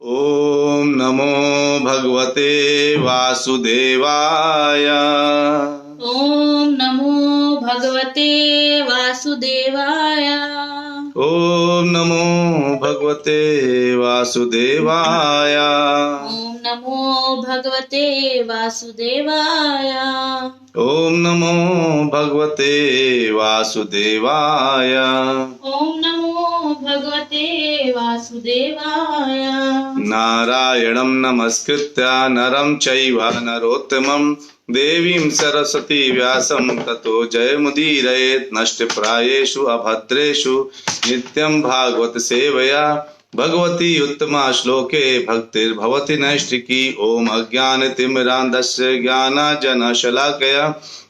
ओम नमो भगवते वासुदेवाय। ओम नमो भगवते वासुदेवाय। ओम नमो भगवते वासुदेवाय। ओम नमो भगवते वासुदेवाय। ओम नमो भगवते वासुदेवाय। ओम नमो भगवते वासुदेवाय। नारायणं नमस्कृत्य नरं चैव नरोत्तमं देवीं सरस्वती व्यासं ततो जयमुदीरयेत्। नष्टप्रायेषु अभद्रेषु नित्यं भागवत सेवया भगवती उत्तमा श्लोके भक्तिर्भवति नैष्टिकी। ओम अज्ञानतिमिरान्धस्य ज्ञानाञ्जनशलाकया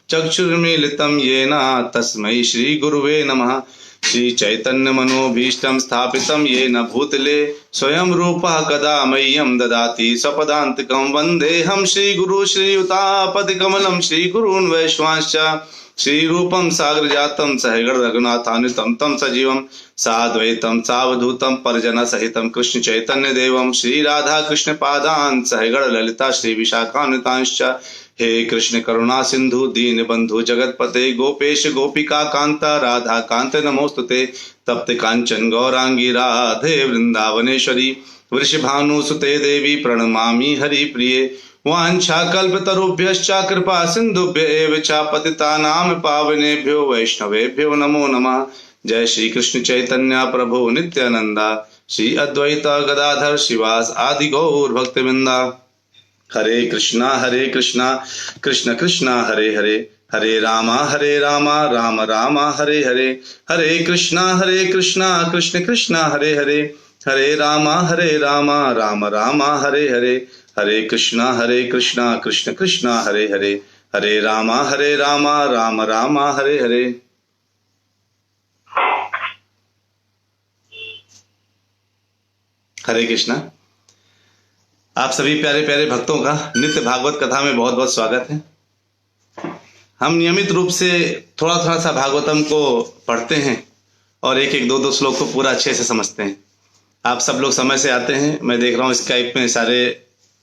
चक्षुर्मीलितं येन तस्मै श्रीगुरुवे नमः। श्री चैतन्य मनोभीष्टं स्थापितं येन भूतले स्वयं रूपः कदा मह्यं ददाति स्वपदान्तिकं। वन्देऽहं श्रीगुरु श्रीयुतापतिकमलं श्रीगुरून् वैष्णवांश्च श्रीरूपं सागरजातं सहगण रघुनाथान्वितं तं सजीवं साद्वैतं सावधूतं परिजनसहितं कृष्ण चैतन्य देवं श्री राधा कृष्ण पादान् सहगण ललिता श्री विशाखान्वितांश्च। हे कृष्ण करुणा सिंधु दीन बंधु जगतपते गोपेश गोपिका कांता राधा कांत नमोस्तुते। तप्त कांचन गौरांगी राधे वृंदावनेश्वरी वृषभानुसुते देवी प्रणमामि हरिप्रिये। वाञ्छाकल्पतरुभ्यश्च कृपा सिन्धुभ्य एव च पतितानां पावनेभ्यो वैष्णवेभ्यो नमो नमः। जय श्री कृष्ण चैतन्य प्रभु नित्यानंदा श्री अद्वैत गदाधर शिवास आदि गौर भक्तवृंदा। हरे कृष्णा कृष्ण कृष्णा हरे हरे हरे रामा राम राम हरे हरे। हरे कृष्णा कृष्ण कृष्णा हरे हरे हरे रामा राम राम हरे हरे। हरे कृष्णा कृष्ण कृष्णा हरे हरे हरे रामा राम राम हरे हरे। हरे कृष्णा। आप सभी प्यारे प्यारे भक्तों का नित्य भागवत कथा में बहुत बहुत स्वागत है। हम नियमित रूप से थोड़ा थोड़ा सा भागवतम को पढ़ते हैं और एक एक दो दो श्लोक को पूरा अच्छे से समझते हैं। आप सब लोग समय से आते हैं, मैं देख रहा हूँ स्काइप में सारे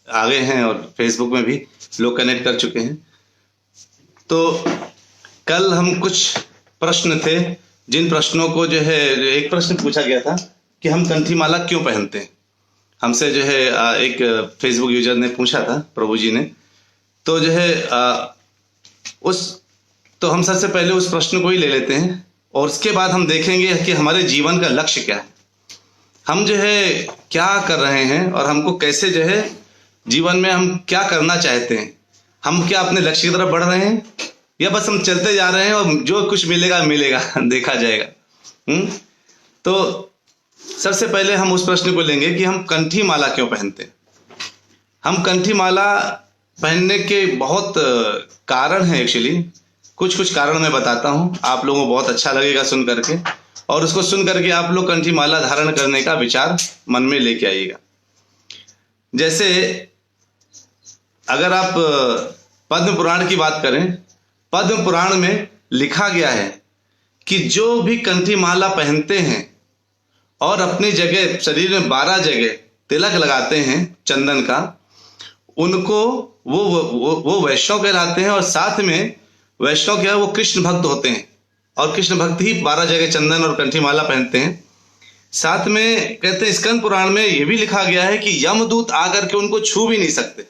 आगे हैं और फेसबुक में भी लोग कनेक्ट कर चुके हैं। तो कल हम कुछ प्रश्न थे, जिन प्रश्नों को जो है एक प्रश्न पूछा गया था कि हम कंठी माला क्यों पहनते हैं। हमसे जो है एक फेसबुक यूजर ने पूछा था, प्रभु जी ने, तो जो है तो हम सबसे पहले उस प्रश्न को ही ले लेते हैं और उसके बाद हम देखेंगे कि हमारे जीवन का लक्ष्य क्या है, हम जो है क्या कर रहे हैं और हमको कैसे जो है जीवन में हम क्या करना चाहते हैं। हम क्या अपने लक्ष्य की तरफ बढ़ रहे हैं या बस हम चलते जा रहे हैं और जो कुछ मिलेगा मिलेगा देखा जाएगा। तो सबसे पहले हम उस प्रश्न को लेंगे कि हम कंठी माला क्यों पहनते हैं। हम कंठी माला पहनने के बहुत कारण हैं। एक्चुअली कुछ कारण मैं बताता हूं, आप लोगों को बहुत अच्छा लगेगा सुन करके, और उसको सुन करके आप लोग कंठी माला धारण करने का विचार मन में लेके आइएगा। जैसे अगर आप पद्म पुराण की बात करें, पद्म पुराण में लिखा गया है कि जो भी कंठी माला पहनते हैं और अपनी जगह शरीर में 12 जगह तिलक लगाते हैं चंदन का, उनको वो वैष्णव कहलाते हैं। और साथ में वैष्णव क्या है, वो कृष्ण भक्त होते हैं और कृष्ण भक्त ही 12 जगह चंदन और कंठी माला पहनते हैं। साथ में कहते हैं स्कंद पुराण में यह भी लिखा गया है कि यमदूत आकर के उनको छू भी नहीं सकते।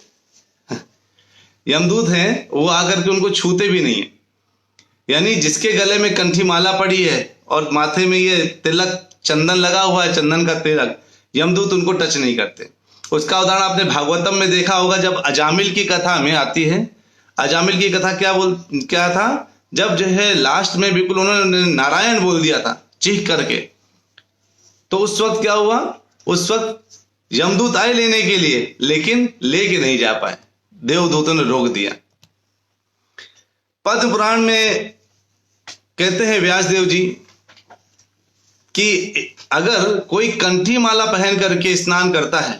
यमदूत हैं वो आकर के उनको छूते भी नहीं है। यानी जिसके गले में कंठी माला पड़ी है और माथे में ये तिलक चंदन लगा हुआ है, चंदन का तिलक, यमदूत उनको टच नहीं करते। उसका उदाहरण आपने भागवतम में देखा होगा, जब अजामिल की कथा में आती है। अजामिल की कथा क्या था, जब जो है लास्ट में बिल्कुल उन्होंने नारायण बोल दिया था चीख करके, तो उस वक्त क्या हुआ, उस वक्त यमदूत आए लेने के लिए, लेकिन लेके नहीं जा पाए, देवदूतों ने रोक दिया। पद्म पुराण में कहते हैं व्यासदेव जी कि अगर कोई कंठी माला पहन करके स्नान करता है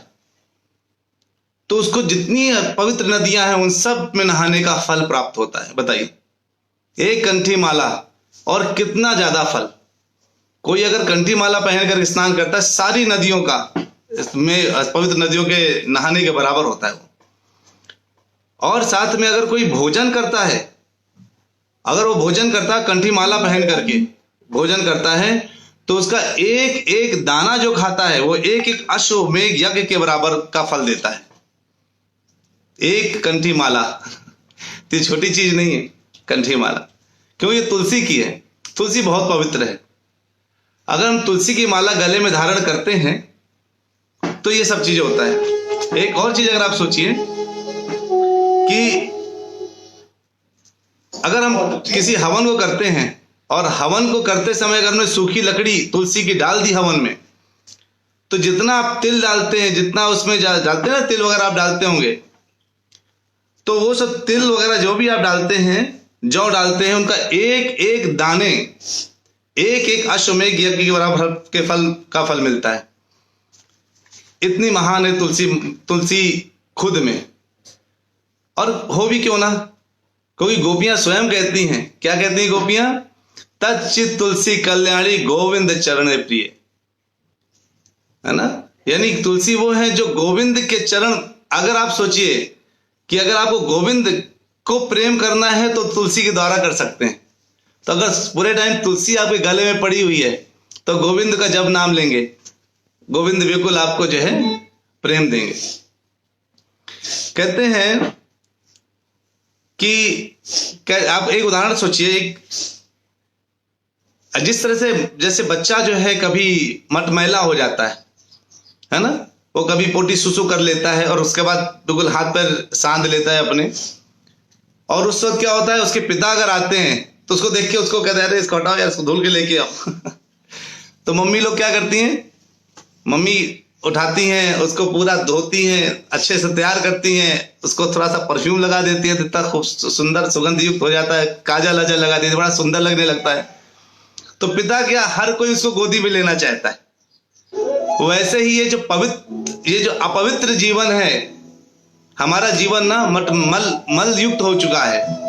तो उसको जितनी पवित्र नदियां हैं उन सब में नहाने का फल प्राप्त होता है। बताइए, एक कंठी माला और कितना ज्यादा फल। कोई अगर कंठी माला पहन कर स्नान करता है, सारी नदियों का इसमें पवित्र नदियों के नहाने के बराबर होता है वो। और साथ में अगर कोई भोजन करता है, अगर वो भोजन करता है कंठी माला पहन करके भोजन करता है, तो उसका एक एक दाना जो खाता है वो एक एक अश्वमेध यज्ञ के बराबर का फल देता है। एक कंठी माला तो छोटी चीज नहीं है कंठी माला, क्योंकि ये तुलसी की है। तुलसी बहुत पवित्र है। अगर हम तुलसी की माला गले में धारण करते हैं तो ये सब चीजें होता है। एक और चीज अगर आप सोचिए कि अगर हम किसी हवन को करते हैं और हवन को करते समय अगर हमने सूखी लकड़ी तुलसी की डाल दी हवन में, तो जितना आप तिल डालते हैं, जितना उसमें डालते हैं ना, तिल वगैरह आप डालते होंगे, तो वो सब तिल वगैरह जो भी आप डालते हैं, जौ डालते हैं, उनका एक एक दाने एक एक अश्वमेध यज्ञ के बराबर के फल मिलता है। इतनी महान है तुलसी खुद में। और हो भी क्यों ना, क्योंकि गोपियां स्वयं कहती हैं, क्या कहती हैं गोपियां? तच्चित तुलसी कल्याणी गोविंद चरण प्रिय, है ना। यानी तुलसी वो है जो गोविंद के चरण, अगर आप सोचिए कि अगर आपको गोविंद को प्रेम करना है तो तुलसी के द्वारा कर सकते हैं। तो अगर पूरे टाइम तुलसी आपके गले में पड़ी हुई है तो गोविंद का जब नाम लेंगे, गोविंद बिल्कुल आपको जो है प्रेम देंगे। कहते हैं कि आप एक उदाहरण सोचिए, जिस तरह से जैसे बच्चा जो है कभी मटमैला हो जाता है ना, वो कभी पोटी सुसु कर लेता है और उसके बाद बिल्कुल हाथ पैर सांध लेता है अपने, और उस वक्त क्या होता है, उसके पिता अगर आते हैं तो उसको देख के उसको कहते हैं इसको हटाओ यार, इसको धुल के लेके आओ। तो मम्मी लोग क्या करती हैं, मम्मी उठाती हैं, उसको पूरा धोती हैं, अच्छे से तैयार करती हैं, उसको थोड़ा सा परफ्यूम लगा देती है, इतना खूब सुंदर सुगंध युक्त हो जाता है, काजल अजल लगा देती है, बड़ा सुंदर लगने लगता है। तो पिता क्या, हर कोई उसको गोदी में लेना चाहता है। वैसे ही ये जो अपवित्र जीवन है, हमारा जीवन ना मल युक्त हो चुका है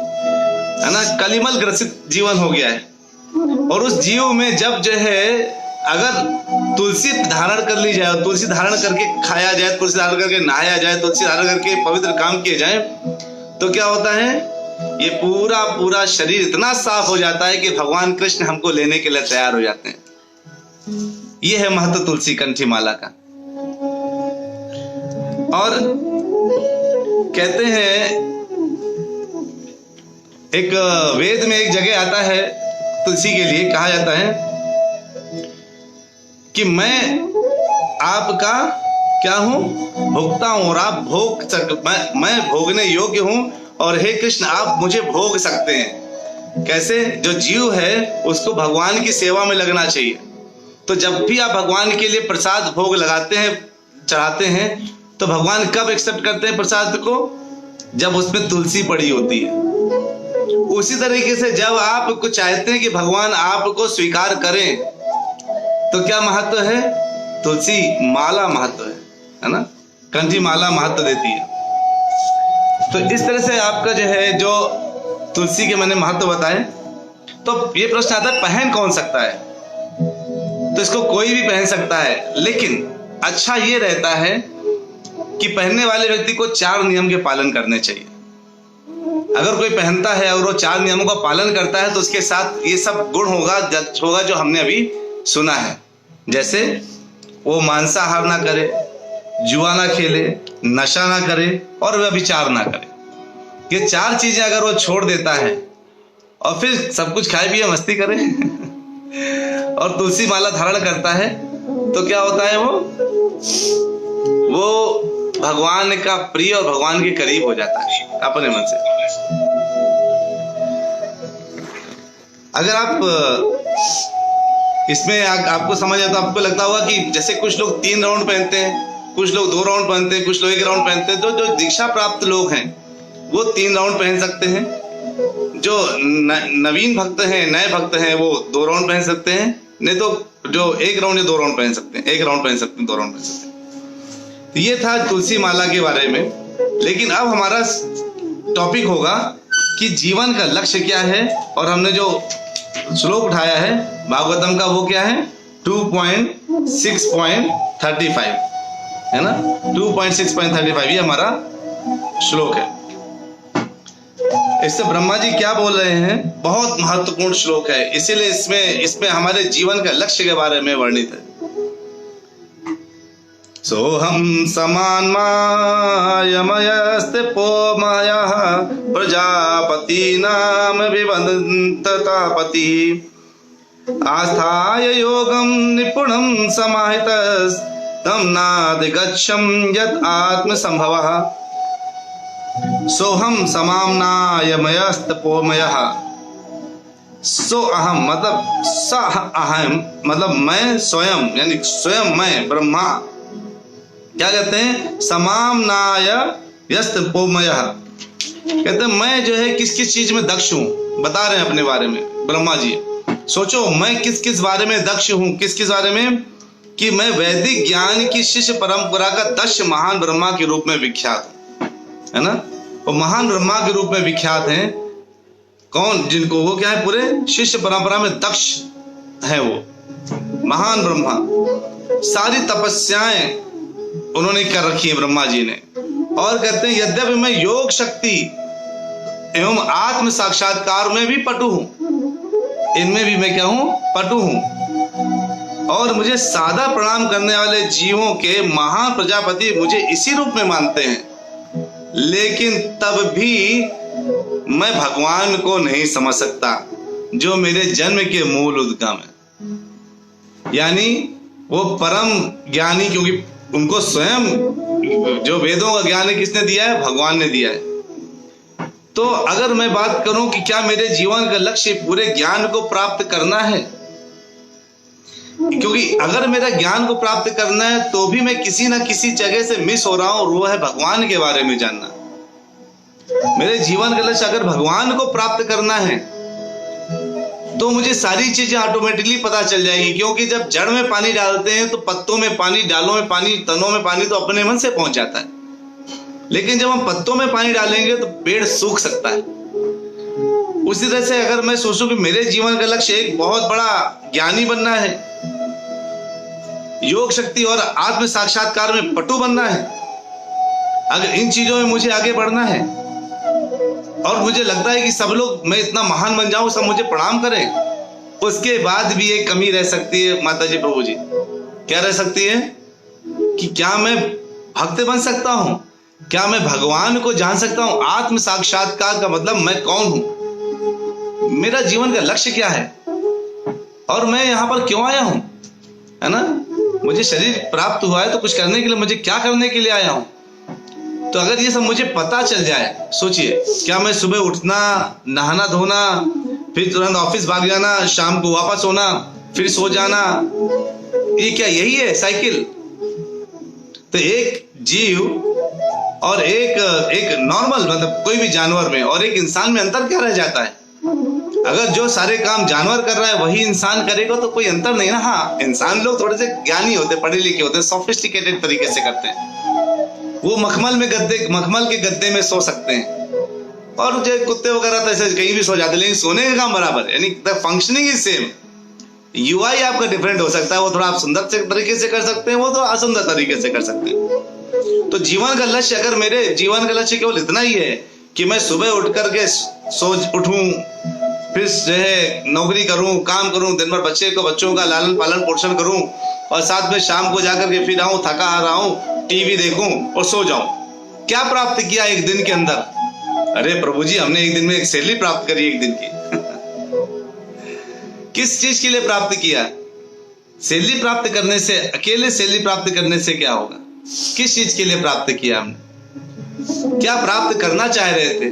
ना, कलिमल ग्रसित जीवन हो गया है। और उस जीव में जब जो है अगर तुलसी धारण कर ली जाए, तुलसी धारण करके खाया जाए, तुलसी धारण करके नहाया जाए, तुलसी धारण करके पवित्र काम किए जाए, तो क्या होता है, ये पूरा शरीर इतना साफ हो जाता है कि भगवान कृष्ण हमको लेने के लिए तैयार हो जाते हैं। ये है महत्व तुलसी कंठी माला का। और कहते हैं, एक वेद में एक जगह आता है तुलसी के लिए, कहा जाता है कि मैं आपका क्या हूं, भोक्ता हूं, और आप मैं भोगने योग्य हूं, और हे कृष्ण आप मुझे भोग सकते हैं। कैसे? जो जीव है उसको भगवान की सेवा में लगना चाहिए। तो जब भी आप भगवान के लिए प्रसाद भोग लगाते हैं, चढ़ाते हैं, तो भगवान कब एक्सेप्ट करते हैं प्रसाद को? जब उसमें तुलसी पड़ी होती है। उसी तरीके से जब आप कुछ चाहते हैं कि भगवान आपको स्वीकार करें, तो क्या महत्व है? तुलसी माला महत्व है ना, कंठी माला महत्व देती है। तो इस तरह से आपका जो है, जो तुलसी के मैंने महत्व बताए। तो ये प्रश्न आता है, पहन कौन सकता है? तो इसको कोई भी पहन सकता है, लेकिन अच्छा ये रहता है कि पहनने वाले व्यक्ति को 4 नियम के पालन करने चाहिए। अगर कोई पहनता है और वो 4 नियमों का पालन करता है, तो उसके साथ ये सब गुण होगा जो हमने अभी सुना है। जैसे वो मांसाहार ना करे, जुआ ना खेले, नशा ना करे और व्यभिचार ना करे। ये 4 चीजें अगर वो छोड़ देता है और फिर सब कुछ खाए पिए मस्ती करे और तुलसी माला धारण करता है, तो क्या होता है, वो भगवान का प्रिय और भगवान के करीब हो जाता है अपने मन से। अगर आप इसमें आपको समझ आए तो आपको लगता होगा कि जैसे कुछ लोग 3 राउंड पहनते हैं, कुछ लोग 2 राउंड पहनते हैं, कुछ लोग 1 राउंड पहनते हैं। तो जो दीक्षा प्राप्त लोग हैं वो 3 राउंड पहन सकते हैं, जो नवीन भक्त हैं, नए भक्त हैं, वो 2 राउंड पहन सकते हैं, नहीं तो जो 1 राउंड या 2 राउंड पहन सकते हैं, 1 राउंड पहन सकते हैं, 2 राउंड पहन सकते हैं। तो ये था तुलसी माला के बारे में। लेकिन अब हमारा टॉपिक होगा कि जीवन का लक्ष्य क्या है, और हमने जो श्लोक उठाया है भागवतम का वो क्या है, 2.6.35। है ना। 2.6.35 ये हमारा श्लोक है। इससे ब्रह्मा जी क्या बोल रहे हैं, बहुत महत्वपूर्ण श्लोक है, इसीलिए इसमें हमारे जीवन का लक्ष्य के बारे में वर्णित है। सोहम समान मायमयस्ते पोमयः प्रजापति नाम विवदन्ततापति आस्थाय योगम निपुणं समाहितस्तं नाधिगच्छं यत् आत्मसंभवः। सोहम समाम्नायमयस्तपोमयः। सो अहम मतलब स अहम मतलब मैं स्वयं, यानी स्वयं मैं ब्रह्मा क्या कहते हैं, समाम्नाय यस्तपोमयः, कहते हैं मैं जो है किस किस चीज में दक्ष हूं, बता रहे हैं अपने बारे में ब्रह्मा जी। सोचो मैं किस किस बारे में दक्ष हूं, किस किस बारे में, कि मैं वैदिक ज्ञान की शिष्य परंपरा का 10 महान ब्रह्मा के रूप में विख्यात हूं, है ना। वो महान ब्रह्मा के रूप में विख्यात हैं कौन, जिनको वो क्या है, पूरे शिष्य परंपरा में दक्ष है वो महान ब्रह्मा। सारी तपस्याएं उन्होंने कर रखी है ब्रह्मा जी ने। और कहते हैं यद्यपि मैं योग शक्ति एवं आत्म साक्षात्कार में भी पटु हूं, इनमें भी मैं क्या हूं, पटु हूं। और मुझे सादा प्रणाम करने वाले जीवों के महान प्रजापति मुझे इसी रूप में मानते हैं, लेकिन तब भी मैं भगवान को नहीं समझ सकता जो मेरे जन्म के मूल उद्गम है। यानी वो परम ज्ञानी, क्योंकि उनको स्वयं जो वेदों का ज्ञान है किसने दिया है, भगवान ने दिया है। तो अगर मैं बात करूं कि क्या मेरे जीवन का लक्ष्य पूरे ज्ञान को प्राप्त करना है, क्योंकि अगर मेरा ज्ञान को प्राप्त करना है तो भी मैं किसी ना किसी जगह से मिस हो रहा हूं, वो है भगवान के बारे में जानना। मेरे जीवन का लक्ष्य अगर भगवान को प्राप्त करना है तो मुझे सारी चीजें ऑटोमेटिकली पता चल जाएगी, क्योंकि जब जड़ में पानी डालते हैं तो पत्तों में पानी, डालों में पानी, तनों में पानी तो अपने मन से पहुंच जाता है, लेकिन जब हम पत्तों में पानी डालेंगे तो पेड़ सूख सकता है। उसी तरह से अगर मैं सोचूं कि मेरे जीवन का लक्ष्य एक बहुत बड़ा ज्ञानी बनना है, योग शक्ति और आत्म साक्षात्कार में पटु बनना है, अगर इन चीजों में मुझे आगे बढ़ना है और मुझे लगता है कि सब लोग, मैं इतना महान बन जाऊं, सब मुझे प्रणाम करें, उसके बाद भी एक कमी रह सकती है माता जी, प्रभु जी। क्या रह सकती है कि क्या मैं भक्त बन सकता हूं, क्या मैं भगवान को जान सकता हूं। आत्म साक्षात्कार का मतलब मैं कौन हूं, मेरा जीवन का लक्ष्य क्या है और मैं यहां पर क्यों आया हूं, है ना। मुझे शरीर प्राप्त हुआ है तो कुछ करने के लिए, मुझे क्या करने के लिए आया हूं। तो अगर ये सब मुझे पता चल जाए, सोचिए क्या मैं सुबह उठना, नहाना धोना, फिर तुरंत ऑफिस भाग जाना, शाम को वापस होना, फिर सो जाना, ये क्या यही है साइकिल। तो एक जीव और एक नॉर्मल, मतलब कोई भी जानवर में और एक इंसान में अंतर क्या रह जाता है। अगर जो सारे काम जानवर कर रहा है वही इंसान करेगा तो कोई अंतर नहीं ना। हाँ, इंसान लोग थोड़े से ज्ञानी होते, पढ़े लिखे होते, सोफिस्टिकेटेड तरीके से करते हैं। वो मखमल के गद्दे में सो सकते हैं, और जो कुत्ते वगैरह तो ऐसे कहीं भी सो जाते हैं, लेकिन सोने का काम बराबर है, यानी the functioning is same. UI आपका डिफरेंट हो सकता है, वो थोड़ा आप सुंदर तरीके से कर सकते हैं, वो तो असुंदर तरीके से कर सकते हैं। तो जीवन का लक्ष्य, अगर मेरे जीवन का लक्ष्य केवल इतना ही है कि मैं सुबह उठ करके उठूं, फिर जो है नौकरी करूं, काम करूं, दिन भर बच्चों का लालन पालन पोषण करूं, और साथ में शाम को जाकर के फिर आऊं, थका आ रहा हूं, टीवी देखूं और सो जाऊं, क्या प्राप्त किया एक दिन के अंदर। अरे प्रभु जी, हमने एक दिन में एक सैलरी प्राप्त करी, एक दिन की किस चीज के लिए प्राप्त किया। सैलरी प्राप्त करने से, अकेले सैलरी प्राप्त करने से क्या होगा, किस चीज के लिए प्राप्त किया हमने, क्या प्राप्त करना चाह रहे थे।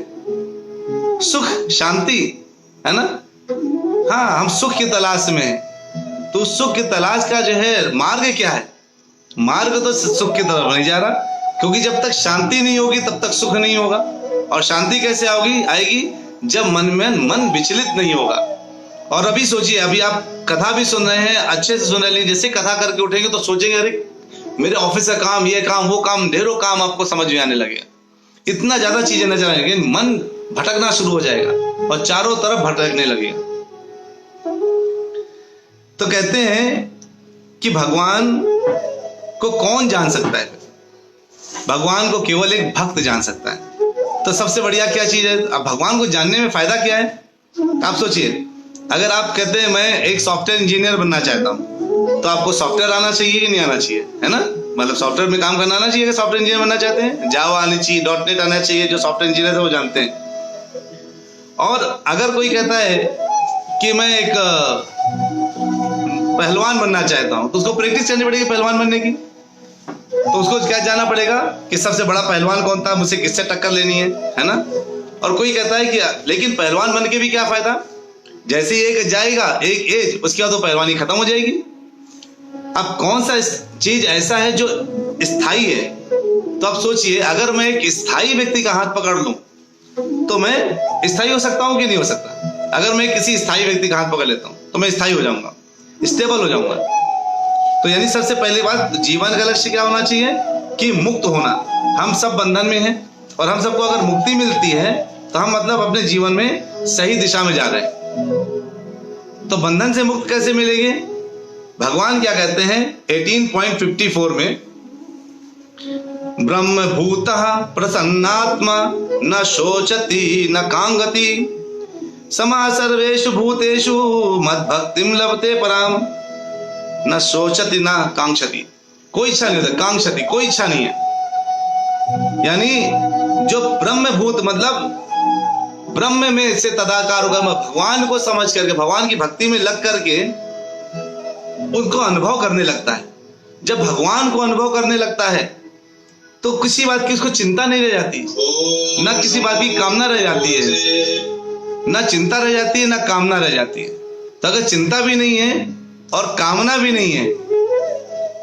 सुख शांति, है ना। हाँ, हम सुख की तलाश में हैं, तो सुख की तलाश का जो है मार्ग क्या है, मार्ग तो सुख की तरफ नहीं जा रहा, क्योंकि जब तक शांति नहीं होगी तब तक सुख नहीं होगा। और शांति कैसे आएगी, जब मन विचलित नहीं होगा। और अभी सोचिए, अभी आप कथा भी सुन रहे हैं, अच्छे से सुन रहे हैं, जैसे कथा करके उठेंगे तो सोचेंगे अरे मेरे ऑफिस का काम, ये काम, वो काम, ढेरों काम आपको समझ में आने लगेगा, इतना ज्यादा चीजें नजर आएंगी, मन भटकना शुरू हो जाएगा और चारों तरफ भटकने लगेगा। तो कहते हैं कि भगवान को कौन जान सकता है, भगवान को केवल एक भक्त जान सकता है। तो सबसे बढ़िया क्या चीज है? अब भगवान को जानने में फायदा क्या है? आप सोचिए, अगर आप कहते हैं मैं एक सॉफ्टवेयर इंजीनियर बनना चाहता हूँ, तो आपको सॉफ्टवेयर आना चाहिए कि नहीं आना चाहिए, है ना? मतलब सॉफ्टवेयर में काम करना आना चाहिए। अगर सॉफ्टवेयर इंजीनियर बनना चाहते हैं, जावा आनी चाहिए, .NET आना चाहिए। जो सॉफ्टवेयर इंजीनियर है वो जानते हैं। और अगर कोई कहता है कि मैं एक पहलवान बनना चाहता हूं, तो उसको प्रैक्टिस करनी पड़ेगी पहलवान बनने की। तो उसको क्या जानना पड़ेगा कि सबसे बड़ा पहलवान कौन था, मुझे किससे टक्कर लेनी है ना? और कोई कहता है कि लेकिन पहलवान बन के भी क्या फायदा, जैसे ही एक जाएगा एक एज, उसके बाद तो पहलवानी खत्म हो जाएगी। अब कौन सा चीज ऐसा है जो स्थायी है? तो आप सोचिए, अगर मैं एक स्थायी व्यक्ति का हाथ पकड़ लूं तो मैं स्थायी हो सकता हूं कि नहीं हो सकता? अगर मैं किसी स्थायी व्यक्ति का हाथ पकड़ लेता हूं तो मैं स्थायी हो जाऊंगा, स्टेबल हो जाऊंगा। तो यानी सबसे पहली बात, जीवन का लक्ष्य क्या होना चाहिए कि मुक्त होना। हम सब बंधन में हैं और हम सबको अगर मुक्ति मिलती है तो हम मतलब अपने जीवन में सही दिशा में जा रहे हैं। तो बंधन से मुक्त कैसे मिलेंगे? भगवान क्या कहते हैं 18.54 में, ब्रह्म भूतः प्रसन्नात्मा न शोचति न कांगति समा सर्वेषु भूतेषु मद्भक्तिं लभते पराम। न शोचति न कांक्षति, कोई इच्छा नहीं होता, कांक्षति कोई इच्छा नहीं है। यानी जो ब्रह्म भूत मतलब ब्रह्म में से तदाकार होकर भगवान को समझ करके, भगवान की भक्ति में लग करके उनको अनुभव करने लगता है। जब भगवान को अनुभव करने लगता है तो किसी बात की उसको चिंता नहीं रह जाती, ना किसी बात की कामना रह जाती है, ना चिंता रह जाती है, ना कामना रह जाती है। तो अगर चिंता भी नहीं है और कामना भी नहीं है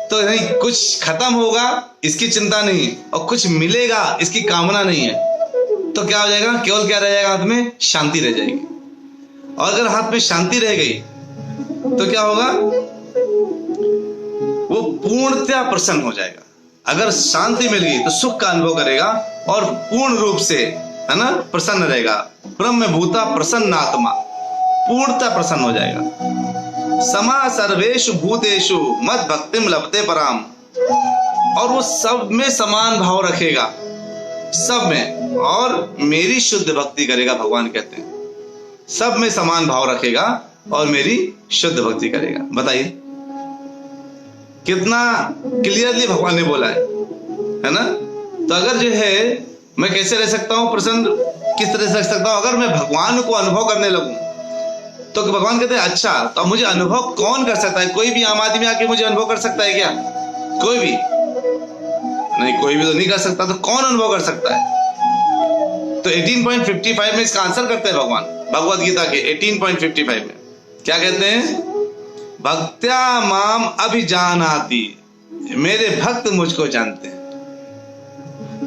तो नहीं, कुछ खत्म होगा इसकी चिंता नहीं, और कुछ मिलेगा इसकी कामना नहीं है, तो क्या हो जाएगा? केवल क्या रह जाएगा? हाथ में शांति रह जाएगी। और अगर हाथ में शांति रह गई तो क्या होगा? वो पूर्णतया प्रसन्न हो जाएगा। अगर शांति मिल गई तो सुख का अनुभव करेगा और पूर्ण रूप से, है ना, प्रसन्न रहेगा। ब्रह्म भूता प्रसन्न आत्मा, पूर्णतः प्रसन्न हो जाएगा। समा सर्वेषु भूतेषु मद भक्तिम लभते पराम, और वो सब में समान भाव रखेगा, सब में, और मेरी शुद्ध भक्ति करेगा। भगवान कहते हैं सब में समान भाव रखेगा और मेरी शुद्ध भक्ति करेगा। बताइए कितना क्लियरली भगवान ने बोला है ना? तो अगर जो है मैं कैसे रह सकता हूं प्रसन्न, किस तरह से रह सकता हूं? अगर मैं भगवान को अनुभव करने लगूं तो भगवान कहते हैं अच्छा, तो मुझे अनुभव कौन कर सकता है? कोई भी आम आदमी आके मुझे अनुभव कर सकता है क्या? कोई भी नहीं, कोई भी तो नहीं कर सकता। तो कौन अनुभव कर सकता है? तो 18.55 में इसका आंसर करते हैं भगवान भगवद गीता के 18.55 में। क्या कहते हैं? भक्त्या माम अभिजानाति, मेरे भक्त मुझको जानते हैं।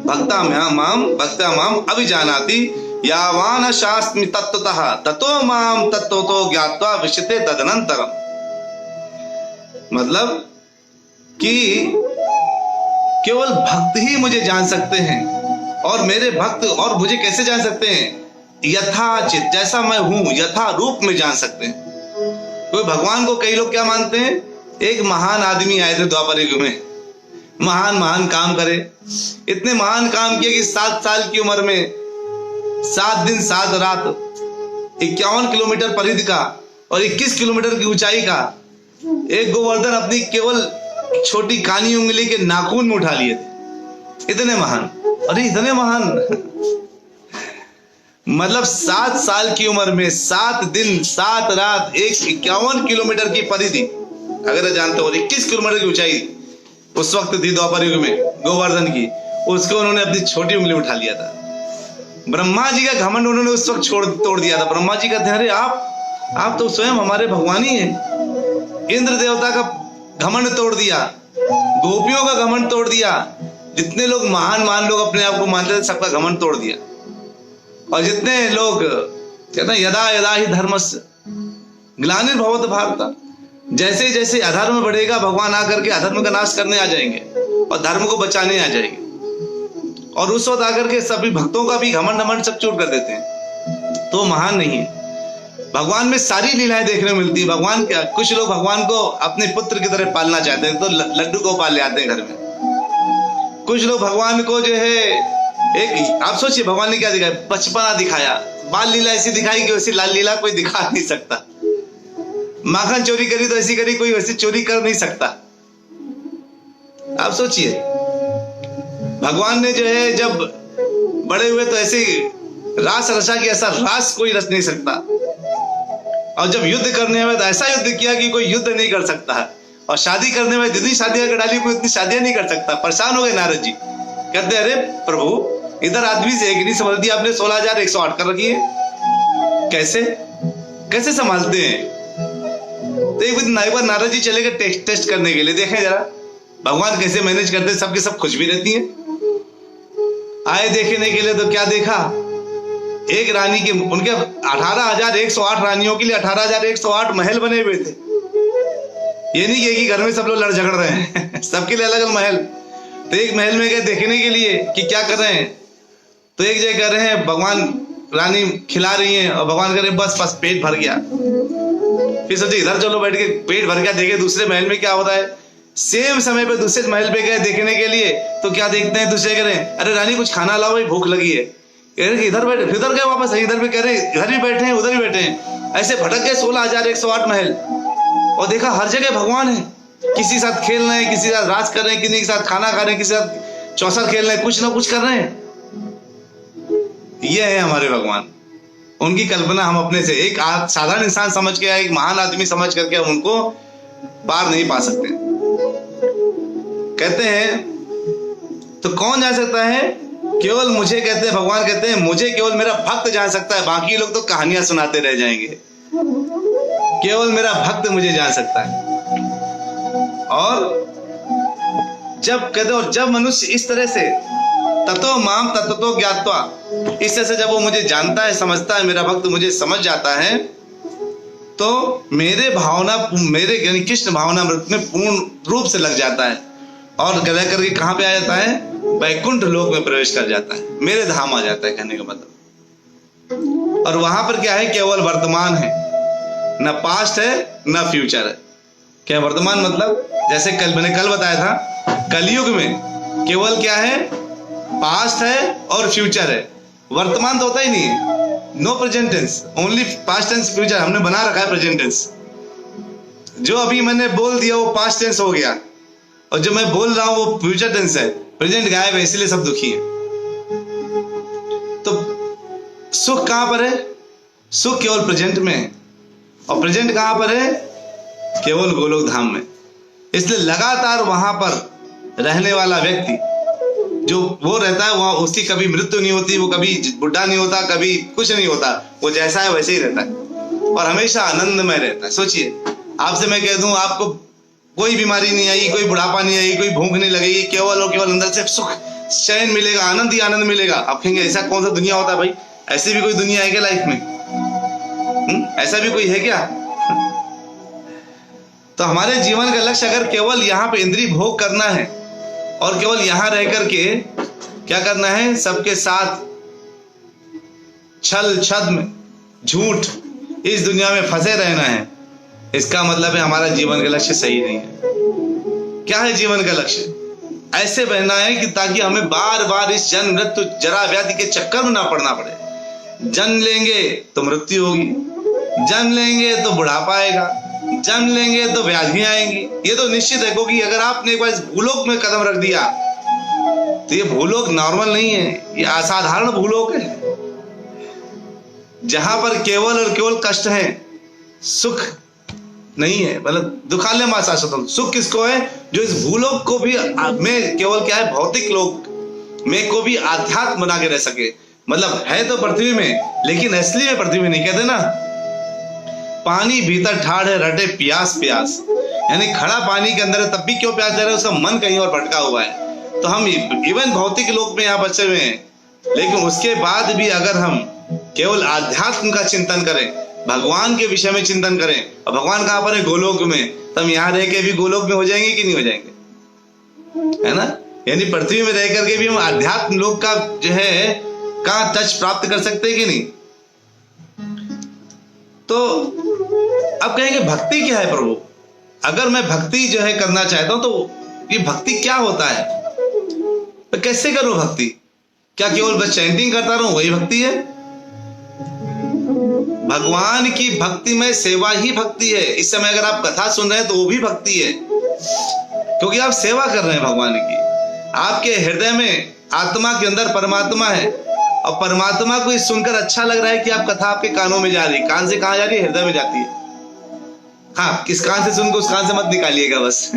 भक्त्या माम अभिजानाति यावान शास्मि तत्त्वतः ततो माम तत्त्वतो ज्ञात्वा विशते तदनंतरम। मतलब कि केवल भक्त ही मुझे जान सकते हैं, और मेरे भक्त और मुझे कैसे जान सकते हैं? यथाचित, जैसा मैं हूं यथा रूप में जान सकते हैं। कोई भगवान को कई लोग क्या मानते हैं? एक महान आदमी आए थे द्वापर युग में, महान काम करे, इतने महान काम किए कि 7 साल की उम्र में 7 दिन 7 रात 51 किलोमीटर परिधि का और 21 किलोमीटर की ऊंचाई का एक गोवर्धन अपनी केवल छोटी कानी उंगली के नाखून में उठा लिए थे। इतने महान, अरे इतने महान मतलब 7 साल की उम्र में 7 दिन 7 रात 51 किलोमीटर की परिधि, अगर जानते हो 21 किलोमीटर की ऊंचाई उस वक्त थी द्वापर युग में गोवर्धन की, उसको उन्होंने अपनी छोटी उंगली उठा लिया था। ब्रह्मा जी का घमंड उन्होंने उस वक्त तोड़ दिया था। ब्रह्मा जी कहते हैं अरे आप तो स्वयं हमारे भगवान ही हैं। इंद्र देवता का घमंड तोड़ दिया, गोपियों का घमंड तोड़ दिया, जितने लोग महान लोग अपने आप को मानते थे सबका घमंड तोड़ दिया। और जितने लोग कहते हैं यदा यदा ही धर्मस्य ग्लानिर्भवत भारत, जैसे जैसे अधर्म बढ़ेगा भगवान आकर के अधर्म का नाश करने आ जाएंगे और धर्म को बचाने आ जाएंगे, और उस वक्त आकर के सभी भक्तों का भी घमंड सब चूर कर देते हैं। तो महान नहीं है। भगवान में सारी लीलाएं देखने को मिलती है। भगवान क्या, कुछ लोग भगवान को अपने पुत्र की तरह पालना चाहते हैं तो लड्डू को पाल ले आते हैं घर में। कुछ लोग भगवान को जो है एक, आप सोचिए भगवान ने क्या दिखाया, बचपना दिखाया, बाल लीला ऐसी दिखाई कि वैसी लाल लीला कोई दिखा नहीं सकता। माखन चोरी करी तो ऐसी करी, कोई वैसी चोरी कर नहीं सकता। आप सोचिए भगवान ने जो है जब बड़े हुए तो ऐसे रास रचा कि ऐसा रास कोई रच नहीं सकता, और जब युद्ध करने में तो ऐसा युद्ध किया कि कोई युद्ध नहीं कर सकता है, और शादी करने में जितनी शादियां कर डाली कोई उतनी शादियां नहीं कर सकता। परेशान हो गए नारद जी, कहते अरे प्रभु इधर आदमी से एक नहीं संभाल दिया आपने, 16,108 कर रखी है, कैसे कैसे संभालते हैं। तो एक बार नारद जी चले गए टेस्ट करने के लिए, देखें जरा भगवान कैसे मैनेज करते, सबके सब खुश भी रहती हैं। आए देखने के लिए तो क्या देखा, एक रानी के उनके 18,108 रानियों के लिए 18,108 महल बने हुए थे। ये नहीं कि घर में सब लोग लड़ झगड़ रहे हैं सबके लिए अलग अलग महल। तो एक महल में गए देखने के लिए कि क्या कर रहे हैं, तो एक जगह कर रहे हैं भगवान, रानी खिला रही हैं और भगवान कह रहे बस पेट भर गया। फिर सोचे इधर चलो बैठ के पेट भर गया, देखे दूसरे महल में क्या होता है। सेम समय पे दूसरे महल पे गए देखने के लिए, तो क्या देखते हैं, दूसरे कह रहे हैं अरे रानी कुछ खाना लाओ भाई भूख लगी है। इधर बैठे, इधर गए वापस, इधर भी कह रहे इधर भी बैठे हैं उधर भी बैठे हैं। ऐसे भटक गए 16,108 महल, और देखा हर जगह भगवान है, किसी के साथ खेल रहे हैं, किसी के साथ राज कर रहे हैं, किसी के साथ खाना खा रहे हैं, किसी के साथ चौसर खेल रहे हैं, कुछ ना कुछ कर रहे हैं। ये है हमारे भगवान। उनकी कल्पना हम अपने से एक साधारण इंसान समझ के, एक महान आदमी समझ करके हम उनको पार नहीं पा सकते। कहते हैं तो कौन जान सकता है, केवल मुझे, कहते हैं भगवान कहते हैं मुझे केवल मेरा भक्त जान सकता है, बाकी लोग तो कहानियां सुनाते रह जाएंगे। केवल मेरा भक्त मुझे जान सकता है। और जब कहते, और जब मनुष्य इस तरह से ततो माम ततो ज्ञात्वा, इस तरह से जब वो मुझे जानता है, समझता है, मेरा भक्त मुझे समझ जाता है, तो मेरे भावना, मेरे यानी कृष्ण भावना मृत में पूर्ण रूप से लग जाता है, और रह करके कहां पे आ जाता है, वैकुंठ लोक में प्रवेश कर जाता है, मेरे धाम आ जाता है, कहने का मतलब। और वहां पर क्या है, केवल वर्तमान है, न पास्ट है न फ्यूचर है। क्या वर्तमान मतलब, जैसे मैंने कल बताया था, कलयुग में केवल क्या है, पास्ट है और फ्यूचर है, वर्तमान तो होता ही नहीं है। No present tense, only past tense future हमने बना रखा है प्रेजेंट टेंस। जो अभी मैंने बोल दिया वो पास्ट टेंस हो गया, और जो मैं बोल रहा हूं वो फ्यूचर टेंस है, प्रेजेंट गायब है, इसलिए सब दुखी हैं। तो सुख कहां पर है, सुख केवल प्रेजेंट में है, और प्रेजेंट कहां पर है, केवल गोलोक धाम में। इसलिए लगातार वहां पर रहने वाला व्यक्ति जो वो रहता है, वहां उसकी कभी मृत्यु नहीं होती, वो कभी बुढ़ा नहीं होता, कभी कुछ नहीं होता, वो जैसा है वैसे ही रहता है और हमेशा आनंदमय रहता है। सोचिए आपसे मैं कह दूं आपको कोई बीमारी नहीं आई, कोई बुढ़ापा नहीं आई, कोई भूख नहीं लगेगी, केवल और केवल अंदर से सुख चैन मिलेगा, आनंद ही आनंद मिलेगा। आप कहेंगे ऐसा कौन सा दुनिया होता है भाई, ऐसी भी कोई दुनिया है क्या लाइफ में, ऐसा भी कोई है क्या। तो हमारे जीवन का लक्ष्य अगर केवल यहाँ पे इंद्रिय भोग करना है और केवल यहाँ रह करके क्या करना है, सबके साथ छल छद्म झूठ इस दुनिया में फंसे रहना है, इसका मतलब है हमारा जीवन का लक्ष्य सही नहीं है। क्या है जीवन का लक्ष्य, ऐसे बहना है कि ताकि हमें बार बार इस जन्म मृत्यु जरा व्याधि के चक्कर में ना पड़ना पड़े। जन्म लेंगे तो मृत्यु होगी, जन्म लेंगे तो बुढ़ापा आएगा, जन्म लेंगे तो व्याधि आएंगी, ये तो निश्चित है। क्योंकि अगर आपने एक बार इस भूलोक में कदम रख दिया तो ये भूलोक नॉर्मल नहीं है, ये असाधारण भूलोक है, जहां पर केवल और केवल कष्ट है, सुख नहीं है। मतलब दुखालय मां शाश्वतम, सुख किसको है, जो इस भूलोक को भी में केवल क्या है, भौतिक लोक में को भी आध्यात्म बना के रह सके। मतलब है तो पृथ्वी में, लेकिन असली में पृथ्वी में नहीं। कहते ना पानी भीतर ठाड़ है रटे प्यास प्यास, यानी खड़ा पानी के अंदर है तब भी क्यों प्यास दे रहा है, उसका मन कहीं और भटका हुआ है। तो हम इवन भौतिक लोक में यहाँ बचे हुए हैं, लेकिन उसके बाद भी अगर हम केवल आध्यात्म का चिंतन करें, भगवान के विषय में चिंतन करें, और भगवान कहां पर है, गोलोक में, तो हम यहाँ रह के भी गोलोक में हो जाएंगे कि नहीं हो जाएंगे, है ना। यानी पृथ्वी में रह करके भी हम आध्यात्म लोक का जो है का टच प्राप्त कर सकते हैं कि नहीं। तो अब कहेंगे भक्ति क्या है प्रभु, अगर मैं भक्ति जो है करना चाहता हूं तो ये भक्ति क्या होता है। तो कैसे करूं भक्ति? क्या केवल बस चैंटिंग करता रहूं वही भक्ति है? भगवान की भक्ति में सेवा ही भक्ति है। इस समय अगर आप कथा सुन रहे हैं तो वो भी भक्ति है, क्योंकि आप सेवा कर रहे हैं भगवान की। आपके हृदय में आत्मा के अंदर परमात्मा है, और परमात्मा को इस सुनकर अच्छा लग रहा है कि आप कथा आपके कानों में जा रही है। कान से कहाँ जा रही है? हृदय में जाती है। हाँ, किस कान से सुनकर उस कान से मत निकालिएगा बस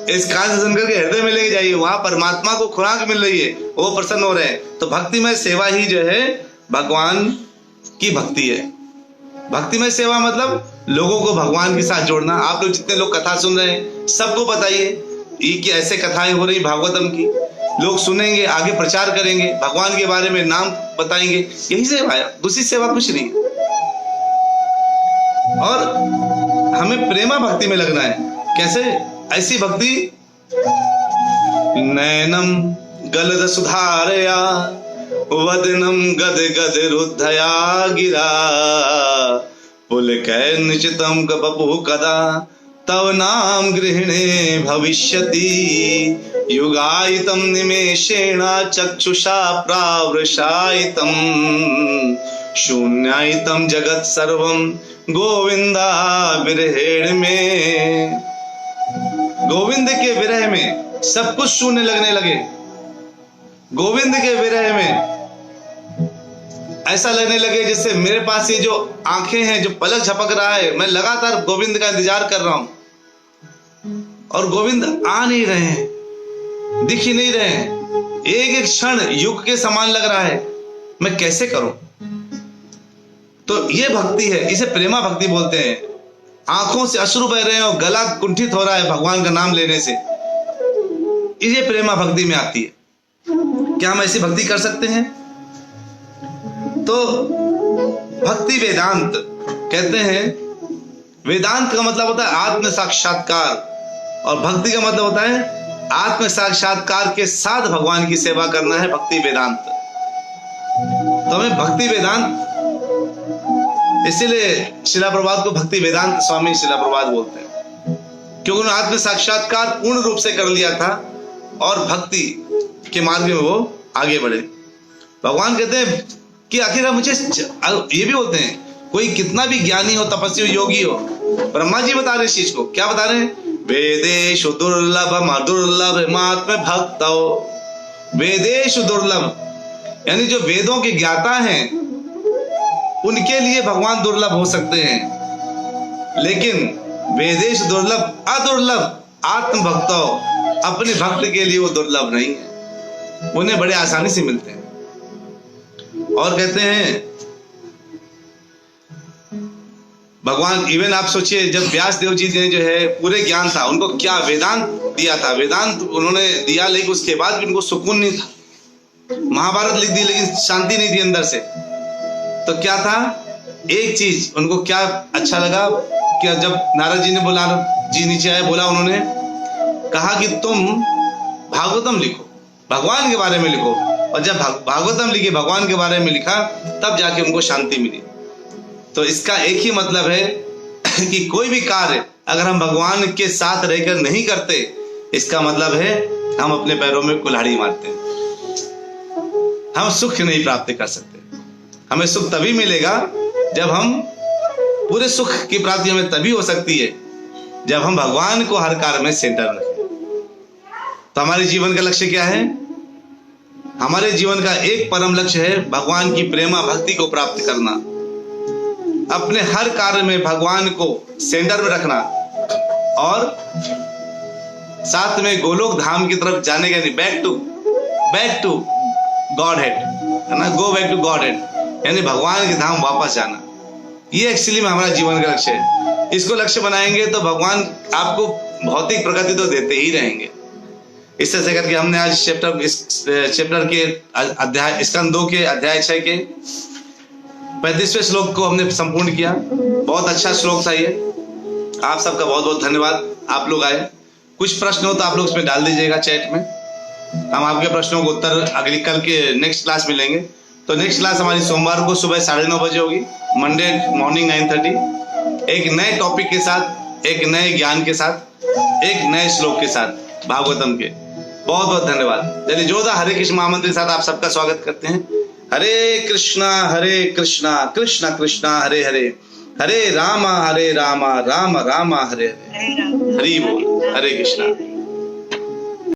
इस कान से सुनकर के हृदय में लेके जाइए, वहां परमात्मा को खुराक मिल रही है, वो प्रसन्न हो रहे हैं। तो भक्ति में सेवा ही जो है भगवान की भक्ति है। भक्ति में सेवा मतलब लोगों को भगवान के साथ जोड़ना। आप लोग जितने लोग कथा सुन रहे हैं सबको बताइए ये कि ऐसे कथाएं हो रही भागवतम की, लोग सुनेंगे, आगे प्रचार करेंगे, भगवान के बारे में नाम बताएंगे, यही सेवा है, दूसरी सेवा कुछ नहीं। और हमें प्रेमा भक्ति में लगना है। कैसे? ऐसी भक्ति, नैनम गलद सुधारया वदनम गद गद रुद्धया गिरा पुलकै निचितम बपु कदा तव नाम गृहिणे भविष्यति युगायितम निमेषेण चक्षुषा प्रावृषायितम शून्यायितम जगत सर्वम गोविंदा विरहेण में। गोविंद के विरह में सब कुछ शून्य लगने लगे। गोविंद के विरह में ऐसा लगने लगे जैसे मेरे पास ये जो आंखें हैं, जो पलक झपक रहा है, मैं लगातार गोविंद का इंतजार कर रहा हूं और गोविंद आ नहीं रहे हैं, दिख ही नहीं रहे हैं। एक एक क्षण युग के समान लग रहा है, मैं कैसे करूं? तो ये भक्ति है, इसे प्रेमा भक्ति बोलते हैं। आंखों से अश्रु बह रहे हैं और गला कुंठित हो रहा है भगवान का नाम लेने से, ये प्रेमा भक्ति में आती है। क्या हम ऐसी भक्ति कर सकते हैं? तो भक्ति वेदांत कहते हैं। वेदांत का मतलब होता है आत्म साक्षात्कार, और भक्ति का मतलब होता है आत्म साक्षात्कार के साथ भगवान की सेवा करना है, भक्ति वेदांत। तो हमें भक्ति वेदांत, इसीलिए शिला प्रभुपाद को भक्ति वेदांत स्वामी शिला प्रभुपाद बोलते हैं, क्योंकि उन्होंने आत्म साक्षात्कार पूर्ण रूप से कर लिया था और भक्ति के मार्ग में वो आगे बढ़े। भगवान कहते हैं कि आखिर मुझे ये भी बोलते हैं, कोई कितना भी ज्ञानी हो, तपस्वी हो, योगी हो, ब्रह्मा जी बता रहे इस चीज को। क्या बता रहे हैं? वेदेषु दुर्लभ मदुर्लभ मात्म भक्तो। वेदेषु दुर्लभ यानी जो वेदों के ज्ञाता हैं उनके लिए भगवान दुर्लभ हो सकते हैं, लेकिन वेदेश दुर्लभ अदुर्लभ आत्म भक्तो, अपने भक्त के लिए वो दुर्लभ नहीं है, उन्हें बड़े आसानी से मिलते हैं। और कहते हैं भगवान, इवन आप सोचिए जब व्यास देव जी ने जो है पूरे ज्ञान था, उनको क्या वेदांत दिया था, वेदांत उन्होंने दिया, लेकिन उसके बाद भी उनको सुकून नहीं था। महाभारत लिख दी लेकिन शांति नहीं थी अंदर से। तो क्या था? एक चीज उनको क्या अच्छा लगा कि जब नारद जी ने बोला, जी नीचे आए, बोला, उन्होंने कहा कि तुम भागवतम लिखो, भगवान के बारे में लिखो। और जब भागवतम लिखी, भगवान के बारे में लिखा, तब जाके उनको शांति मिली। तो इसका एक ही मतलब है कि कोई भी कार्य अगर हम भगवान के साथ रहकर नहीं करते, इसका मतलब है हम अपने पैरों में कुल्हाड़ी मारते हैं, हम सुख नहीं प्राप्त कर सकते। हमें सुख तभी मिलेगा जब हम, पूरे सुख की प्राप्ति हमें तभी हो सकती है जब हम भगवान को हर कार्य में सेंटर रखें। तो हमारे जीवन का लक्ष्य क्या है? हमारे जीवन का एक परम लक्ष्य है भगवान की प्रेमा भक्ति को प्राप्त करना, अपने हर कार्य में भगवान को सेंटर में रखना, और साथ में गोलोक धाम की तरफ जाने का, बैक टू गॉड हेड, है ना, go back to godhead, यानी भगवान के धाम वापस जाना। ये एक्चुअली में हमारा जीवन का लक्ष्य है। इसको लक्ष्य बनाएंगे तो भगवान आपको भौतिक प्रगति तो देते ही रहेंगे। इस तरह से करके हमने आज चैप्टर के अध्याय स्कंद 2 के अध्याय 6 के 35वें श्लोक को हमने संपूर्ण किया। बहुत अच्छा श्लोक था ये। आप सबका बहुत बहुत धन्यवाद, आप लोग आए। कुछ प्रश्न हो तो आप लोग उसमें डाल दीजिएगा चैट में, हम आपके प्रश्नों को उत्तर अगली कल के नेक्स्ट क्लास में लेंगे। तो नेक्स्ट क्लास हमारी सोमवार को सुबह 9:30 बजे होगी, मंडे मॉर्निंग 9:30, एक नए टॉपिक के साथ, एक नए ज्ञान के साथ, एक नए श्लोक के साथ भागवतम के। बहुत बहुत धन्यवाद। चलिए जोरदार हरे कृष्ण महामंत्र के साथ आप सबका स्वागत करते हैं। हरे कृष्णा कृष्णा कृष्णा हरे हरे, हरे रामा राम राम हरे हरे। हरि बोल। हरे कृष्णा।